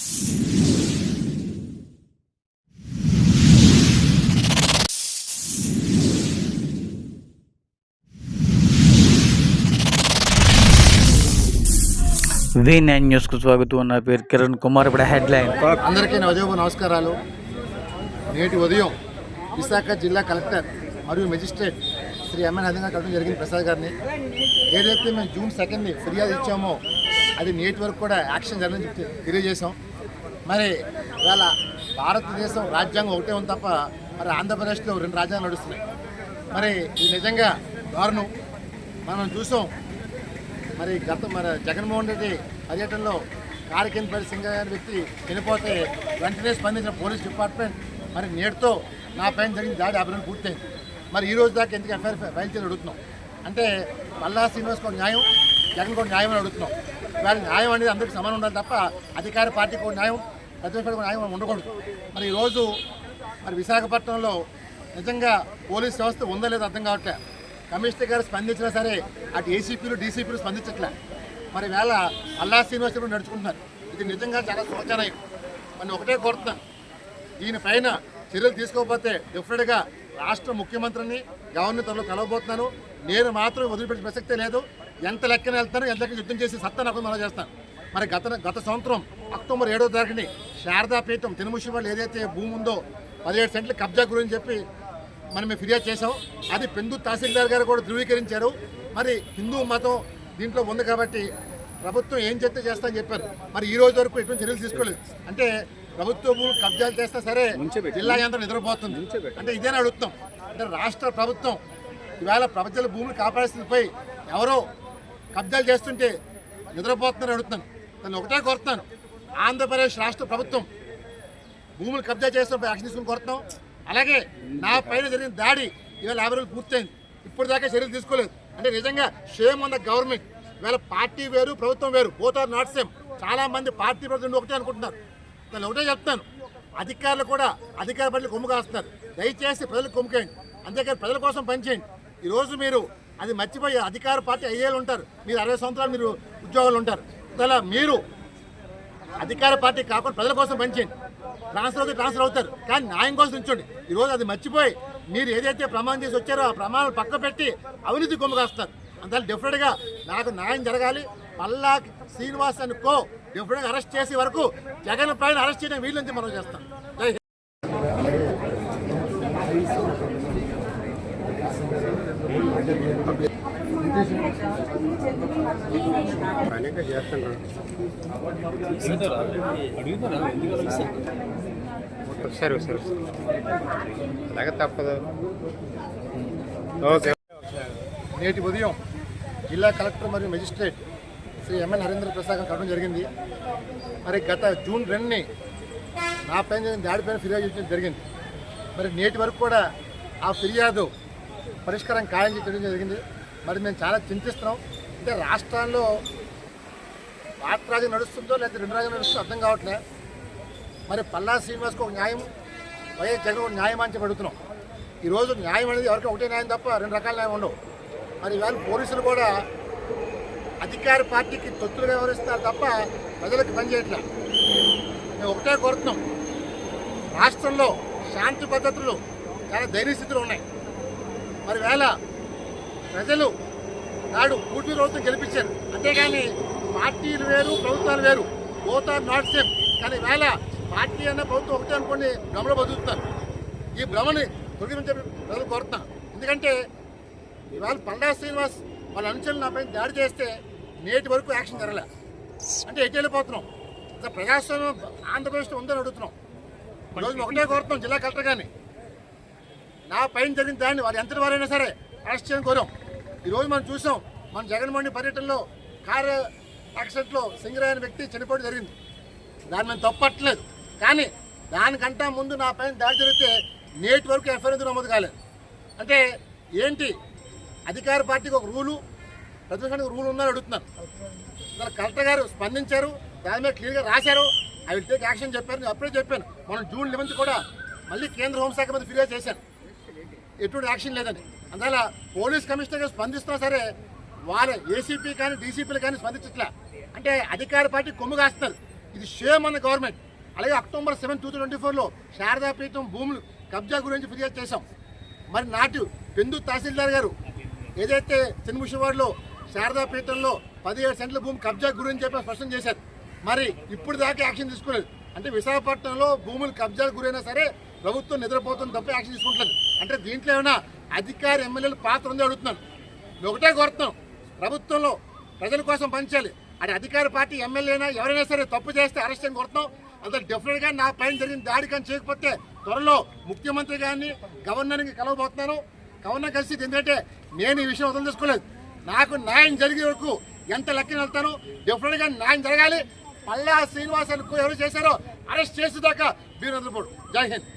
V9 news కు స్వాగతం. నా పేరు కిరణ్ కుమార్. ఇప్పుడు హెడ్లైన్. అందరికీ నమస్కారాలు. నేటి ఉదయం విశాఖ జిల్లా కలెక్టర్ మరియు మెజిస్ట్రేట్ శ్రీ ఎంఎన్ హరిగా కలవడం జరిగింది ప్రసాద్ గారిని. ఏదైతే మేము June 2 ఫిర్యాదు ఇచ్చామో అది నేటి వరకు కూడా యాక్షన్ జరగని తెలియజేశాం. మరి ఇవాళ భారతదేశం రాజ్యాంగం ఒకటే ఉంది తప్ప మరి ఆంధ్రప్రదేశ్లో 2 రాజ్యాంగాలు నడుస్తున్నాయి. మరి ఇది నిజంగా దారుణం. మనం చూసాం మరి జగన్మోహన్ రెడ్డి పర్యటనలో కారు కింద పడి సింగయ్య అనే వ్యక్తి చనిపోతే వెంటనే స్పందించిన పోలీస్ డిపార్ట్మెంట్ మరి నేటితో నా పైన జరిగిన దాడి అభివృద్ధి పూర్తయింది. మరి ఈ రోజు దాకా ఎందుకు ఎఫ్ఐఆర్ ఫైల్ చేసి అడుగుతున్నాం అంటే పల్లా శ్రీనివాస్ ఒక న్యాయం, జగన్ కూడా న్యాయం అని అడుగుతున్నాం. ఇవాళ న్యాయం అనేది అందరికీ సమానం ఉండాలి తప్ప అధికార పార్టీకి ఒక న్యాయం, ప్రతిపక్షానికి న్యాయం ఉండకూడదు. మరి ఈరోజు మరి విశాఖపట్నంలో నిజంగా పోలీస్ వ్యవస్థ ఉందో లేదో అర్థం కావట్లేదు. కమిషనర్ గారు స్పందించినా సరే అటు ఏసీపీలు డీసీపీలు స్పందించట్లే. మరి వేళ పల్లా శ్రీనివాస్ నడుచుకుంటున్నారు. ఇది నిజంగా చాలా శోచనీయం. మరి ఒకటే కోరుతున్నాను, దీనిపైన చర్యలు తీసుకోకపోతే డెఫినెట్గా రాష్ట్ర ముఖ్యమంత్రిని గవర్నర్ త్వరలో కలవబోతున్నాను. నేను మాత్రం వదిలిపెట్టే ప్రసక్తే లేదు. ఎంత లెక్కన వెళ్తాను, ఎంత లెక్క యుద్ధం చేసి సత్తా నాకు మనం చేస్తాను. మరి గత సంవత్సరం అక్టోబర్ 7వ తారీఖుని శారదాపీఠం తినుముషి వాళ్ళు ఏదైతే భూమి ఉందో 17 సెంట్ల కబ్జా గురించి చెప్పి మనం ఫిర్యాదు చేసాం. అది పెందు తహసీల్దార్ గారు కూడా ధృవీకరించారు. మరి హిందూ మతం దీంట్లో ఉంది కాబట్టి ప్రభుత్వం ఏం చెప్తే చేస్తామని చెప్పారు. మరి ఈ రోజు వరకు ఎటువంటి చర్యలు తీసుకోలేదు. అంటే ప్రభుత్వ భూములు కబ్జాలు చేస్తా సరే జిల్లా యంత్రం నిద్రపోతుంది అంటే ఇదేనా అడుగుతాం. అంటే రాష్ట్ర ప్రభుత్వం ఇవాళ ప్రజల భూములు కాపాడాల్సిందిపై ఎవరో కబ్జాలు చేస్తుంటే నిద్రపోతుందని అడుగుతాను. దాన్ని ఒకటే కోరుతాను, ఆంధ్రప్రదేశ్ రాష్ట్ర ప్రభుత్వం భూములు కబ్జా చేస్తున్నప్పుడు యాక్షన్ తీసుకుని కోరుతున్నాం. అలాగే నా పైన జరిగిన దాడి ఇవాళ 50 రోజులు పూర్తయింది, ఇప్పటిదాకా చర్యలు తీసుకోలేదు. అంటే నిజంగా షేమ్ ఆన్ ద గవర్నమెంట్. ఇవాళ పార్టీ వేరు, ప్రభుత్వం వేరు, బోత్ ఆర్ నాట్ సేమ్. చాలామంది పార్టీ ప్రభుత్వం ఒకటే అనుకుంటున్నారు. నేను ఒకటే చెప్తాను, అధికారులు కూడా అధికార పనులు కొమ్ము కాస్తున్నారు. దయచేసి ప్రజలకు కొమ్ముకేయండి, అంతేకాని ప్రజల కోసం పనిచేయండి. ఈరోజు మీరు అది మర్చిపోయి అధికార పార్టీ 5 ఏళ్ళు ఉంటారు, మీరు 60 సంవత్సరాలు మీరు ఉద్యోగాలు ఉంటారు. అలా మీరు అధికార పార్టీ కాకుండా ప్రజల కోసం పనిచేయండి. ట్రాన్స్ఫర్ అవుతారు కానీ న్యాయం కోసం ఉంచండి. ఈరోజు అది మర్చిపోయి మీరు ఏదైతే ప్రమాణం చేసి వచ్చారో ఆ ప్రమాణాలు పక్క పెట్టి అవినీతి కొమ్ము కాస్తారు. అందువల్ల డెఫినెట్గా నాకు న్యాయం జరగాలి. పల్లా శ్రీనివాస్ అని డెఫినెట్గా అరెస్ట్ చేసే వరకు జగన్ పైన అరెస్ట్ చేయడం వీళ్ళ నుంచి మనం చేస్తాం. సరే అలాగే తప్పదు. ఓకే. నేటి ఉదయం జిల్లా కలెక్టర్ మరియు మెజిస్ట్రేట్ శ్రీ ఎంఎన్ హరీంద్ర ప్రసాద్ కలవడం జరిగింది. మరి గత June 2 నా పైన దాడిపైన ఫిర్యాదు చేయడం జరిగింది. మరి నేటి వరకు కూడా ఆ ఫిర్యాదు పరిష్కారం ఖాయం చేయడం జరిగింది. మరి మేము చాలా చింతిస్తున్నాం. అంటే రాష్ట్రాల్లో భారత రాజ్యం నడుస్తుందో లేకపోతే 2 రాజ్యాలు నడుస్తుందో అర్థం కావట్లేదు. మరి పల్లా శ్రీనివాస్కి ఒక న్యాయం, వైఎస్ జగన్ ఒక న్యాయం అని చెప్పి అడుగుతున్నాం. ఈరోజు న్యాయం అనేది ఎవరికి ఒకటే న్యాయం తప్ప 2 రకాల న్యాయం ఉండవు. మరి ఇవాళ పోలీసులు కూడా అధికార పార్టీకి తొత్తులుగా వ్యవహరిస్తారు తప్ప ప్రజలకు పనిచేయట్లేదు. మేము ఒకటే కోరుతున్నాం, రాష్ట్రంలో శాంతి భద్రతలు చాలా దైన్య స్థితిలో ఉన్నాయి. మరి వేళ ప్రజలు నాడు కూటమి ప్రభుత్వం గెలిపించారు, అంతేగాని పార్టీలు వేరు ప్రభుత్వాలు వేరు, బోత్ ఆర్ నాట్ సేమ్. కానీ వేళ పార్టీ అన్న ప్రభుత్వం ఒకటే అనుకోండి భ్రమలో బతుకుతున్నారు. ఈ భ్రమని తొలగించే ప్రజలు కోరుతున్నాం. ఎందుకంటే ఇవాళ పల్లా శ్రీనివాస్ వాళ్ళ అనుచరులు నా పైన దాడి చేస్తే నేటి వరకు యాక్షన్ జరగలే. అంటే ఎటు వెళ్ళిపోతున్నాం? ప్రజాస్వామ్యం ఆంధ్రప్రదేశ్లో ఉందని అడుగుతున్నాం. ఈరోజు ఒకటే కోరుతున్నాం, జిల్లా కలెక్టర్ గారిని నా పైన జరిగిన దాన్ని వారు ఎంతటి వారైనా సరే అరెస్ట్ చేయని కోరాం. ఈరోజు మనం చూసాం, మన జగన్మోహన్ పర్యటనలో కారు యాక్సిడెంట్లో సింగరాయ్ అనే వ్యక్తి చనిపోవడం జరిగింది. దాన్ని మేము తప్పట్లేదు. కానీ దానికంటా ముందు నా పైన దాడి జరిగితే నేటి వరకు ఎఫ్ఐఆర్ నమోదు కాలేదు. అంటే ఏంటి? అధికార పార్టీకి ఒక రూలు, ప్రతిపక్షానికి రూల్ ఉందని అడుగుతున్నారు. కలెక్టర్ గారు స్పందించారు, దాని మీద క్లియర్గా రాశారు. ఐ విల్ టేక్ యాక్షన్ చెప్పారు. నేను అప్పుడే చెప్పాను, మనం June 11 కూడా మళ్ళీ కేంద్ర హోంశాఖ మీద ఫిర్యాదు చేశాను, ఎటువంటి యాక్షన్ లేదని. అందువల్ల పోలీస్ కమిషనర్ గారు స్పందిస్తున్నా సరే వాళ్ళ ఏసీపీ కానీ డీసీపీలు కానీ స్పందించట్లే. అంటే అధికార పార్టీ కొమ్ము కాస్తున్నారు. ఇది షేమ్ అన్న గవర్నమెంట్. అలాగే October 7, 2024లో శారదాపీఠం భూములు కబ్జా గురించి ఫిర్యాదు చేశాం. మరి నాటి పెందు తహసీల్దార్ గారు ఏదైతే చిన్నముషివాడలో శారదాపీఠంలో 17 సెంట్ల భూమి కబ్జా గురించి చెప్పి స్పష్టం చేశారు. మరి ఇప్పుడు దాకా యాక్షన్ తీసుకోలేదు. అంటే విశాఖపట్నంలో భూములు కబ్జాకు గురైనా సరే ప్రభుత్వం నిద్రపోతుంది తప్ప యాక్షన్ తీసుకుంటలేదు. అంటే దీంట్లో ఏమైనా అధికారి ఎమ్మెల్యేల పాత్ర ఉందో అడుగుతున్నాను. మేము ఒకటే కోరుతున్నాం, ప్రభుత్వంలో ప్రజల కోసం పనిచేయాలి. అది అధికార పార్టీ ఎమ్మెల్యేనా ఎవరైనా సరే తప్పు చేస్తే అరెస్ట్ అని కోరుతున్నాం. అంత డెఫినెట్గా నా పైన జరిగిన దాడి కానీ చేయకపోతే త్వరలో ముఖ్యమంత్రి గారిని గవర్నర్కి కలవబోతున్నాను. గవర్నర్ కలిసి ఎందుకంటే నేను ఈ విషయం వదిలి తీసుకోలేదు. నాకు న్యాయం జరిగే వరకు ఎంత లెక్కన వెళ్తాను. డెఫినెట్గా న్యాయం జరగాలి. పల్లా శ్రీనివాస్ ఎవరు చేశారో అరెస్ట్ చేసేదాకా వీరు వదిలిపోడు. జై హింద్.